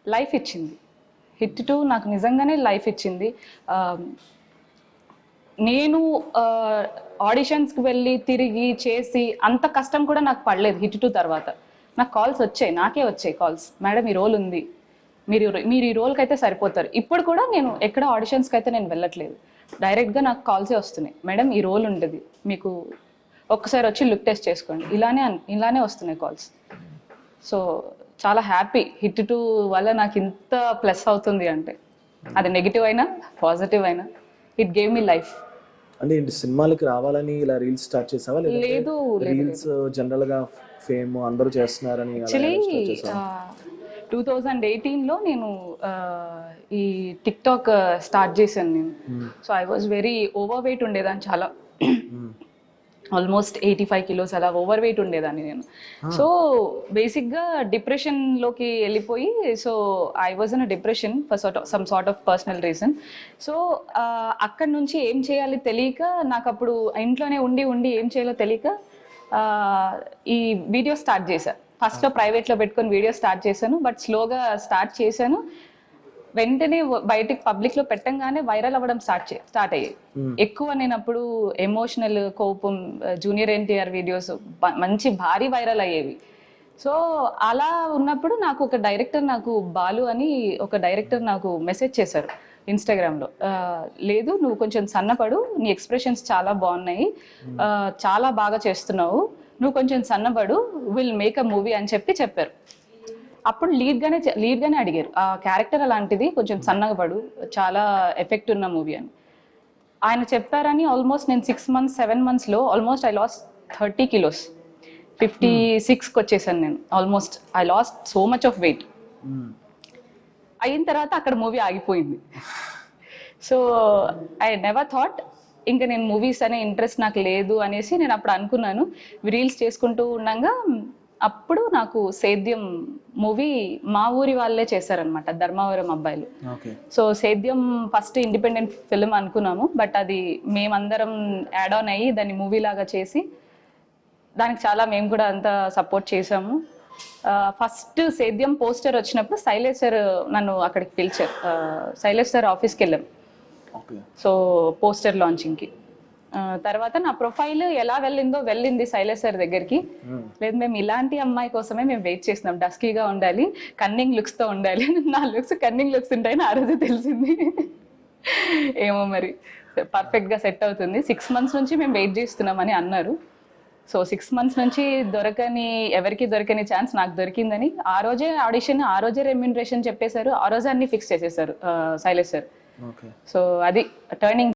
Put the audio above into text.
Life ఇచ్చింది. Hit 2 నాకు నిజంగానే లైఫ్ ఇచ్చింది. నేను ఆడిషన్స్కి వెళ్ళి తిరిగి చేసి అంత కష్టం కూడా నాకు పడలేదు. హిట్ 2 తర్వాత నాకు కాల్స్ వచ్చాయి, నాకే వచ్చాయి కాల్స్, మేడం ఈ రోల్ ఉంది, మీరు ఈ రోల్కి అయితే సరిపోతారు. ఇప్పుడు కూడా నేను ఎక్కడ ఆడిషన్స్కి అయితే నేను వెళ్ళట్లేదు, డైరెక్ట్గా నాకు కాల్సే వస్తున్నాయి, మేడం ఈ రోల్ ఉండదు మీకు, ఒక్కసారి వచ్చి లుక్ టెస్ట్ చేసుకోండి, ఇలానే వస్తున్నాయి కాల్స్. సో చాలా హ్యాపీ. హిట్ 2 వల్ల నాకు ఇంత ప్లస్ అవుతుంది అంటే, అది నెగిటివ్ అయినా పాజిటివ్ అయినా, ఇట్ గేవ్ మీ లైఫ్. అంటే ఏంటి సినిమాలకి రావాలని ఇలా రీల్స్ స్టార్ట్ చేసావా? లేదు, రీల్స్ జనరల్ గా ఫేమ్ అందరూ చేస్తున్నారని యాక్చువల్లీ 2018లో నేను ఈ టిక్ టాక్ స్టార్ట్ చేశాను నేను. So I was very over weight ఉండేదాన్ని, చాలా ఆల్మోస్ట్ 85 kilos అలా ఓవర్ వెయిట్ ఉండేదాన్ని నేను. సో బేసిక్గా డిప్రెషన్లోకి వెళ్ళిపోయి, so I was in a depression for some sort of personal reason. So అక్కడి నుంచి ఏం చేయాలి తెలియక, నాకు అప్పుడు ఇంట్లోనే ఉండి ఏం చేయాలో తెలియక ఈ వీడియో స్టార్ట్ చేశాను. ఫస్ట్లో ప్రైవేట్లో పెట్టుకొని వీడియో స్టార్ట్ చేశాను, బట్ స్లోగా స్టార్ట్ చేశాను. వెంటనే బయటికి పబ్లిక్ లో పెట్టంగానే వైరల్ అవ్వడం స్టార్ట్ అయ్యాయి. ఎక్కువ నేను అప్పుడు ఎమోషనల్ కోపం, జూనియర్ ఎన్టీఆర్ వీడియోస్ మంచి భారీ వైరల్ అయ్యేవి. సో అలా ఉన్నప్పుడు నాకు ఒక డైరెక్టర్, నాకు బాలు అని ఒక డైరెక్టర్ నాకు మెసేజ్ చేశారు ఇన్స్టాగ్రామ్లో, లేదు నువ్వు కొంచెం సన్నపడు, నీ ఎక్స్ప్రెషన్స్ చాలా బాగున్నాయి, చాలా బాగా చేస్తున్నావు, నువ్వు కొంచెం సన్నపడు, విల్ మేక్ అ మూవీ అని చెప్పారు. అప్పుడు లీడ్గానే అడిగారు, ఆ క్యారెక్టర్ అలాంటిది, కొంచెం సన్నగా పడు, చాలా ఎఫెక్ట్ ఉన్న మూవీ అని ఆయన చెప్పారని. ఆల్మోస్ట్ నేను 6 months 7 monthsలో ఆల్మోస్ట్ ఐ లాస్ట్ 30 kilos, 56కి వచ్చేసాను నేను. Almost I lost so much of weight. అయిన తర్వాత అక్కడ మూవీ ఆగిపోయింది. సో ఐ నెవర్ థాట్ ఇంకా నేను మూవీస్ అనే ఇంట్రెస్ట్ నాకు లేదు అనేసి నేను అప్పుడు అనుకున్నాను. రీల్స్ చేసుకుంటూ ఉండగా అప్పుడు నాకు సేద్యం మూవీ మా ఊరి వాళ్ళే చేశారనమాట, ధర్మవరం అబ్బాయిలు. సో సేద్యం ఫస్ట్ ఇండిపెండెంట్ ఫిల్మ్ అనుకున్నాము, బట్ అది మేమందరం యాడ్ ఆన్ అయ్యి దాన్ని మూవీ లాగా చేసి దానికి చాలా మేము కూడా అంతా సపోర్ట్ చేసాము. ఫస్ట్ సేద్యం పోస్టర్ వచ్చినప్పుడు శైలేష్ సార్ నన్ను అక్కడికి పిలిచారు, శైలేష్ సార్ ఆఫీస్కి వెళ్ళాం. సో పోస్టర్ లాంచింగ్కి తర్వాత నా ప్రొఫైల్ ఎలా వెళ్ళింది శైలేష్ సార్ దగ్గరికి, లేదు మేము ఇలాంటి అమ్మాయి కోసమే మేము వెయిట్ చేస్తున్నాం, డస్కీగా ఉండాలి, కన్నింగ్ లుక్స్తో ఉండాలి. నా లుక్స్ కన్నింగ్ లుక్స్ ఉంటాయని ఆ రోజు తెలిసింది. ఏమో మరి పర్ఫెక్ట్గా సెట్ అవుతుంది. 6 months నుంచి మేము వెయిట్ చేస్తున్నామని అన్నారు. సో 6 months నుంచి ఎవరికి దొరకని ఛాన్స్ నాకు దొరికిందని ఆ రోజే ఆడిషన్, ఆ రోజే రెమ్యూనరేషన్ చెప్పేశారు, ఆ రోజే అన్ని ఫిక్స్ చేసేసారు శైలేష్ సార్. సో అది టర్నింగ్